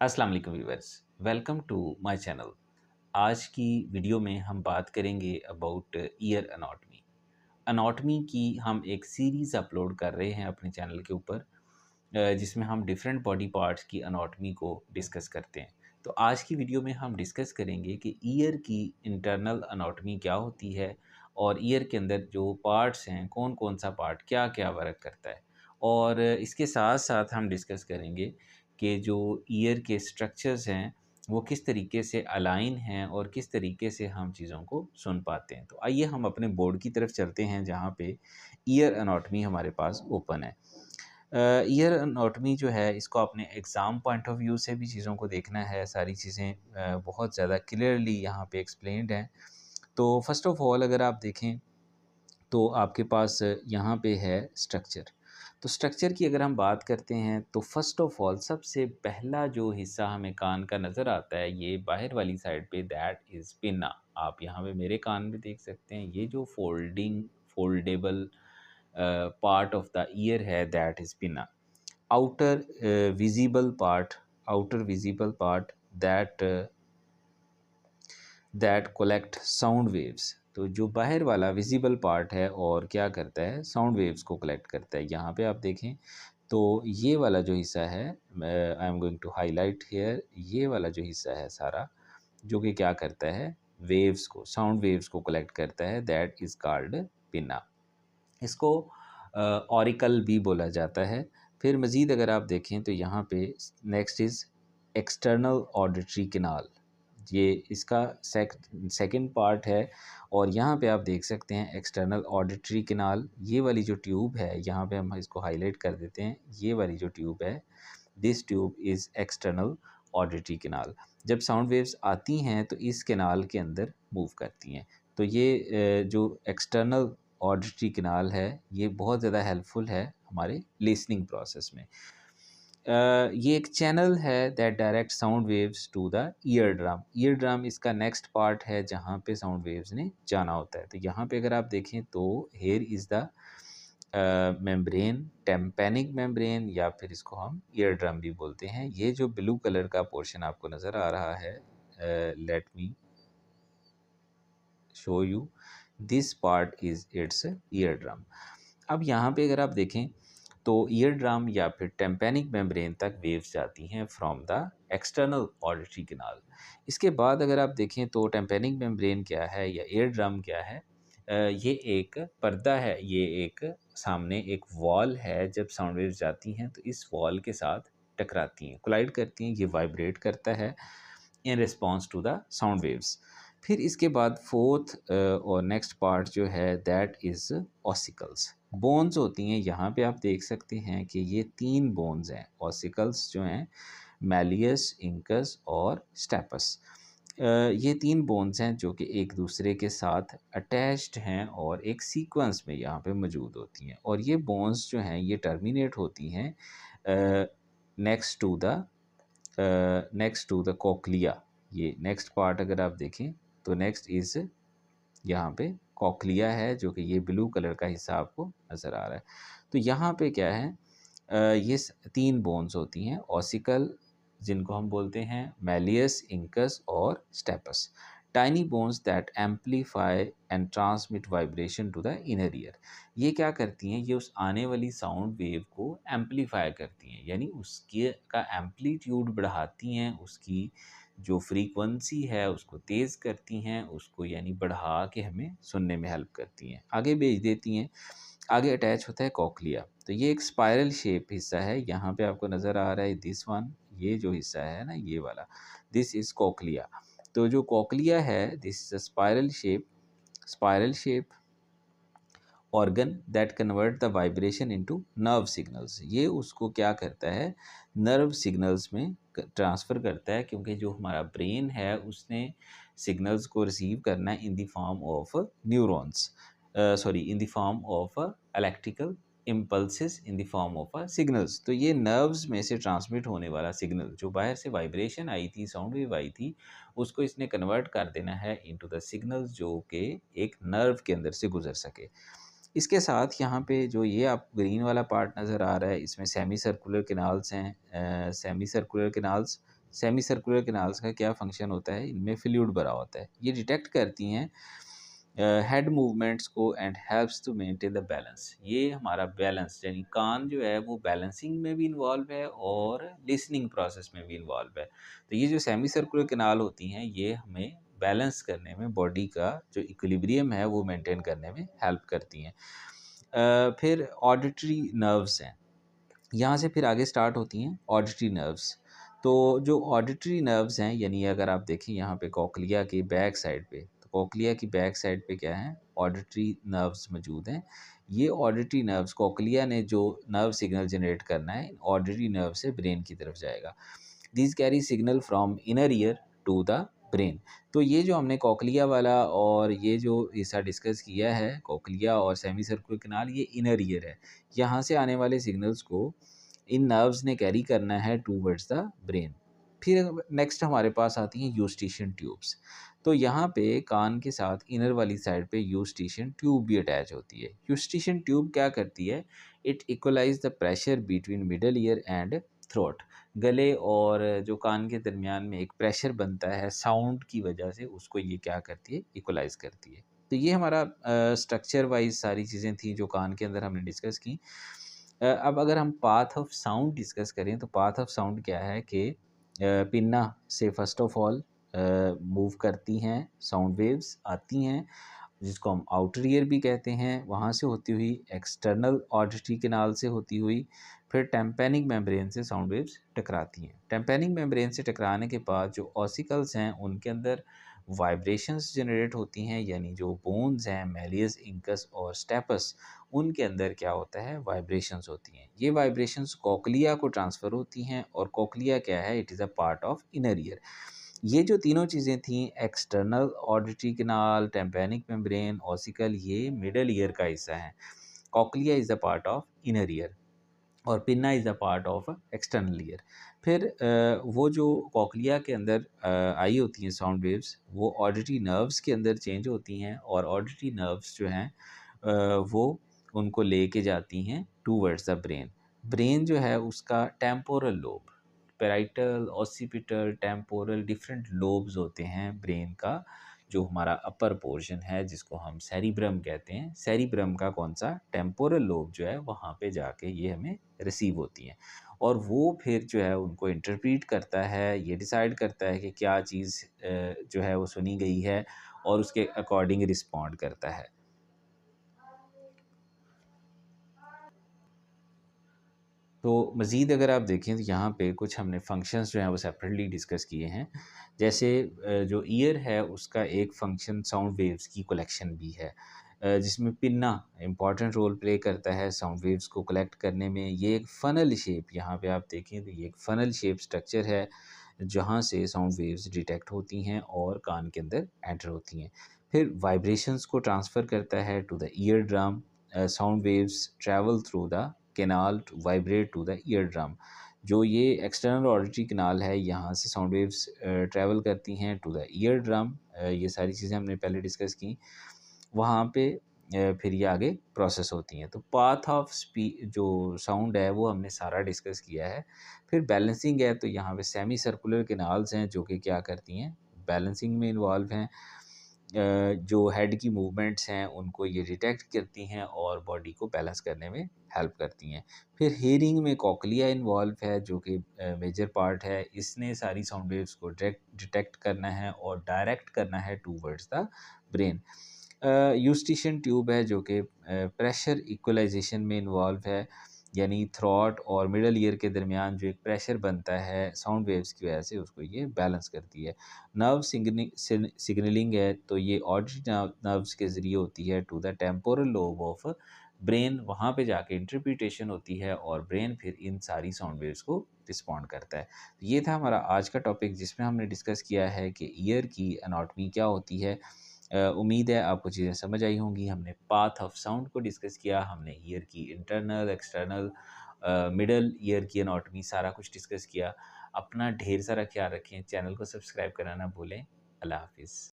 अस्सलाम वालेकुम viewers, welcome to my channel. आज की वीडियो में हम बात करेंगे अबाउट ईयर अनाटमी। अनाटमी की हम एक सीरीज़ अपलोड कर रहे हैं अपने चैनल के ऊपर, जिसमें हम डिफरेंट बॉडी पार्ट्स की अनाटमी को डिस्कस करते हैं। तो आज की वीडियो में हम डिस्कस करेंगे कि ईयर की इंटरनल अनाटमी क्या होती है और ईयर के अंदर जो पार्ट्स हैं, कौन कौन सा पार्ट क्या क्या वर्क करता है। और इसके साथ साथ हम डिस्कस करेंगे कि जो ईयर के स्ट्रक्चर्स हैं वो किस तरीके से अलाइन हैं और किस तरीके से हम चीज़ों को सुन पाते हैं। तो आइए हम अपने बोर्ड की तरफ चलते हैं जहाँ पे ईयर एनाटॉमी हमारे पास ओपन है। ईयर एनाटॉमी जो है इसको आपने एग्ज़ाम पॉइंट ऑफ व्यू से भी चीज़ों को देखना है। सारी चीज़ें बहुत ज़्यादा क्लियरली यहाँ पे एक्सप्लेन्ड हैं। तो फर्स्ट ऑफ ऑल अगर आप देखें तो आपके पास यहाँ पे है स्ट्रक्चर। तो स्ट्रक्चर की अगर हम बात करते हैं तो फर्स्ट ऑफ ऑल सबसे पहला जो हिस्सा हमें कान का नज़र आता है ये बाहर वाली साइड पे, दैट इज़ पिन्ना। आप यहाँ पे मेरे कान में देख सकते हैं, ये जो foldable part of the ear है that is pinna. Outer visible part outer visible part that that collect sound waves. तो जो बाहर वाला विजिबल पार्ट है और क्या करता है, साउंड वेव्स को कलेक्ट करता है। यहाँ पे आप देखें तो ये वाला जो हिस्सा है, I am going to highlight here, ये वाला जो हिस्सा है सारा, जो कि क्या करता है, वेव्स को, साउंड वेव्स को कलेक्ट करता है, दैट इज़ कॉल्ड पिन्ना। इसको ऑरिकल भी बोला जाता है। फिर मज़ीद अगर आप देखें तो यहाँ पे next is external auditory canal. ये इसका सेकंड पार्ट है और यहाँ पे आप देख सकते हैं एक्सटर्नल ऑडिटरी कैनाल। ये वाली जो ट्यूब है, यहाँ पे हम इसको हाईलाइट कर देते हैं, ये वाली जो ट्यूब है, this tube is external auditory canal. जब साउंड वेव्स आती हैं तो इस कैनाल के अंदर मूव करती हैं। तो ये जो एक्सटर्नल ऑडिटरी कैनाल है ये बहुत ज़्यादा हेल्पफुल है हमारे लिसनिंग प्रोसेस में। ये एक चैनल है that direct sound waves to the eardrum. Eardrum इसका नेक्स्ट पार्ट है जहाँ पे साउंड वेव्स ने जाना होता है। तो यहाँ पे अगर आप देखें तो here is the membrane, tympanic membrane, या फिर इसको हम ईयर ड्रम भी बोलते हैं। ये जो ब्लू कलर का पोर्शन आपको नज़र आ रहा है, let me show you, this part is it's ear drum. अब यहाँ पे अगर आप देखें तो ईयर ड्रम या फिर टेम्पेनिक मेम्ब्रेन तक वेव्स जाती हैं from the external auditory canal. इसके बाद अगर आप देखें तो टेम्पेनिक मेम्ब्रेन क्या है या ईयर ड्रम क्या है, ये एक पर्दा है, ये एक सामने एक वॉल है। जब साउंड वेव्स जाती हैं तो इस वॉल के साथ टकराती हैं, कोलाइड करती हैं, ये वाइब्रेट करता है in response to the sound waves. फिर इसके बाद फोर्थ और नेक्स्ट पार्ट जो है दैट इज़ ऑसिकल्स। बोन्स होती हैं, यहाँ पे आप देख सकते हैं कि ये 3 बोन्स हैं ऑसिकल्स जो हैं, मैलियस, इंकस और स्टेपस। ये 3 बोन्स हैं जो कि एक दूसरे के साथ अटैच्ड हैं और एक सीक्वेंस में यहाँ पे मौजूद होती हैं। और ये बोन्स जो हैं ये टर्मिनेट होती हैं नेक्स्ट टू द कोक्लिया। ये नेक्स्ट पार्ट अगर आप देखें तो नेक्स्ट इज़ यहाँ पे कॉक्लिया है, जो कि ये ब्लू कलर का हिस्सा आपको नज़र आ रहा है। तो यहाँ पे क्या है, ये 3 बोन्स होती हैं ऑसिकल, जिनको हम बोलते हैं मैलियस, इंकस और stapes. Tiny bones that amplify and transmit vibration to the inner ear. ये क्या करती हैं, ये उस आने वाली साउंड वेव को एम्पलीफाई करती हैं, यानी उसके का एम्पलीट्यूड बढ़ाती हैं, उसकी जो फ्रीक्वेंसी है उसको तेज़ करती हैं, उसको यानी बढ़ा के हमें सुनने में हेल्प करती हैं, आगे भेज देती हैं। आगे अटैच होता है कॉक्लिया। तो ये एक स्पाइरल शेप हिस्सा है, यहाँ पे आपको नज़र आ रहा है दिस वन, ये जो हिस्सा है ना ये वाला, दिस इज़ कॉक्लिया। तो जो कॉक्लिया है this is spiral shape organ that convert the vibration into nerve signals. ये उसको क्या करता है, नर्व सिग्नल्स में ट्रांसफ़र करता है, क्योंकि जो हमारा ब्रेन है उसने सिग्नल्स को रिसीव करना है in the form of neurons, sorry in the form of electrical impulses in the form of signals. तो ये नर्व्स में से ट्रांसमिट होने वाला सिग्नल, जो बाहर से वाइब्रेशन आई थी, साउंड वेव आई थी, उसको इसने कन्वर्ट कर देना है इनटू द सिग्नल्स, जो कि एक नर्व के अंदर से गुजर सके। इसके साथ यहाँ पे जो ये आप ग्रीन वाला पार्ट नज़र आ रहा है, इसमें सेमी सर्कुलर कैनाल्स हैं, semi circular canals semi circular canals का क्या फंक्शन होता है, इनमें फ्लूइड भरा होता है, ये डिटेक्ट करती हैं हेड मूवमेंट्स को and helps to maintain the balance. ये हमारा बैलेंस यानी कान जो है वो बैलेंसिंग में भी इन्वॉल्व है और लिसनिंग प्रोसेस में भी इन्वॉल्व है। तो ये जो सेमी सर्कुलर कैनाल होती हैं ये हमें बैलेंस करने में, बॉडी का जो इक्विलिब्रियम है वो मेंटेन करने में हेल्प करती हैं। फिर ऑडिटरी नर्व्स हैं, यहाँ से फिर आगे स्टार्ट होती हैं ऑडिटरी नर्व्स। तो जो ऑडिटरी नर्व्स हैं, यानी अगर आप देखें यहाँ पे कोक्लिया के बैक साइड पे, तो कोक्लिया की बैक साइड पे क्या है, ऑडिटरी नर्व्स मौजूद हैं। ये ऑडिटरी नर्व्स, कोक्लिया ने जो नर्व सिग्नल जनरेट करना है ऑडिटरी नर्व से ब्रेन की तरफ जाएगा। This carry signal from inner ear to the brain. तो ये जो हमने कोक्लिया वाला और ये जो हिस्सा डिस्कस किया है, कोक्लिया और सेमी सर्कुलर कैनाल, ये इनर ईयर है। यहाँ से आने वाले सिग्नल्स को इन नर्व्स ने कैरी करना है टूवर्ड्स द ब्रेन। फिर नेक्स्ट हमारे पास आती हैं यूस्टिशियन ट्यूब्स। तो यहाँ पे कान के साथ इनर वाली साइड पे यूस्टिशियन ट्यूब भी अटैच होती है। यूस्टिशियन ट्यूब क्या करती है, it equalize the pressure between middle ear and throat. गले और जो कान के दरमियान में एक प्रेशर बनता है साउंड की वजह से, उसको ये क्या करती है, इक्वलाइज करती है। तो ये हमारा स्ट्रक्चर वाइज सारी चीज़ें थी जो कान के अंदर हमने डिस्कस की। अब अगर हम पाथ ऑफ साउंड डिस्कस करें, तो पाथ ऑफ साउंड क्या है कि पिन्ना से फर्स्ट ऑफ ऑल मूव करती हैं, साउंड वेव्स आती हैं जिसको हम आउटर ईयर भी कहते हैं, वहाँ से होती हुई एक्सटर्नल ऑडिटरी कैनाल से होती हुई फिर टेम्पेनिक मेम्ब्रेन से साउंड वेव्स टकराती हैं। टेम्पेनिक मेम्ब्रेन से टकराने के बाद जो ऑसिकल्स हैं उनके अंदर वाइब्रेशंस जनरेट होती हैं, यानी जो बोन्स हैं मैलियस, इंकस और स्टेपस, उनके अंदर क्या होता है, वाइब्रेशंस होती हैं। ये वाइब्रेशंस कोक्लिया को ट्रांसफ़र होती हैं और कोक्लिया क्या है, it is a part of inner ear. ये जो तीनों चीज़ें थीं, external auditory canal, tympanic membrane, ossicle, ये मिडल ईयर का हिस्सा है। Cochlea is a part of inner ear और pinna is a part of external ear. फिर वो जो कोक्लिया के अंदर आई होती हैं साउंड वेव्स, वो ऑडिटरी नर्व्स के अंदर चेंज होती हैं और ऑडिटरी नर्व्स जो हैं वो उनको लेके जाती हैं टूवर्ड्स द ब्रेन। ब्रेन जो है उसका temporal lobe, parietal, occipital, temporal, different lobes होते हैं ब्रेन का। जो हमारा अपर पोर्शन है जिसको हम सेरिब्रम कहते हैं, सेरिब्रम का कौन सा, टेम्पोरल लोब जो है, वहाँ पे जाके ये हमें रिसीव होती हैं और वो फिर जो है उनको इंटरप्रीट करता है, ये डिसाइड करता है कि क्या चीज़ जो है वो सुनी गई है और उसके अकॉर्डिंग रिस्पॉन्ड करता है। तो मज़ीद अगर आप देखें तो यहाँ पे कुछ हमने फंक्शंस जो हैं वो सेपरेटली डिस्कस किए हैं। जैसे जो ईयर है उसका एक फंक्शन साउंड वेव्स की कलेक्शन भी है, जिसमें पिन्ना इम्पॉर्टेंट रोल प्ले करता है साउंड वेव्स को कलेक्ट करने में। ये एक फ़नल शेप, यहाँ पे आप देखें तो ये एक फ़नल शेप स्ट्रक्चर है जहाँ से साउंड वेव्स डिटेक्ट होती हैं और कान के अंदर एंटर होती हैं। फिर वाइब्रेशंस को ट्रांसफ़र करता है to the eardrum. Sound waves travel through the canal to vibrate to the eardrum. जो ये एक्सटर्नल ऑडिटरी कैनाल है, यहाँ से साउंड वेव्स ट्रैवल करती हैं टू द ईयर ड्रम। ये सारी चीज़ें हमने पहले डिस्कस की। वहाँ पे फिर ये आगे प्रोसेस होती हैं। तो पाथ ऑफ स्पी जो साउंड है वो हमने सारा डिस्कस किया है। फिर बैलेंसिंग है, तो यहाँ पे सेमी सर्कुलर कैनाल्स हैं जो कि क्या करती हैं, बैलेंसिंग में इन्वॉल्व हैं। जो हेड की मूवमेंट्स हैं उनको ये डिटेक्ट करती हैं और बॉडी को बैलेंस करने में हेल्प करती हैं। फिर हियरिंग में कोक्लिया इन्वॉल्व है जो कि मेजर पार्ट है, इसने सारी साउंड वेव्स को डिटेक्ट करना है और डायरेक्ट करना है towards the brain. Eustachian tube है जो कि प्रेशर इक्वलाइजेशन में इन्वॉल्व है, यानी थ्रॉट और मिडल ईयर के दरमियान जो एक प्रेशर बनता है साउंड वेव्स की वजह से, उसको ये बैलेंस करती है। नर्व सिग्नलिंग है, तो ये ऑडिटरी नर्व्स के ज़रिए होती है to the temporal lobe of brain, वहाँ पे जाके इंटरप्रिटेशन होती है और ब्रेन फिर इन सारी साउंड वेव्स को रिस्पॉन्ड करता है। तो ये था हमारा आज का टॉपिक जिसमें हमने डिस्कस किया है कि ईयर की एनाटॉमी क्या होती है। उम्मीद है आपको चीज़ें समझ आई होंगी। हमने पाथ ऑफ साउंड को डिस्कस किया, हमने ईयर की इंटरनल, एक्सटर्नल, मिडल ईयर की एनाटॉमी, सारा कुछ डिस्कस किया। अपना ढेर सारा ख्याल रखें, चैनल को सब्सक्राइब करना ना भूलें। अल्लाह हाफ़िज़।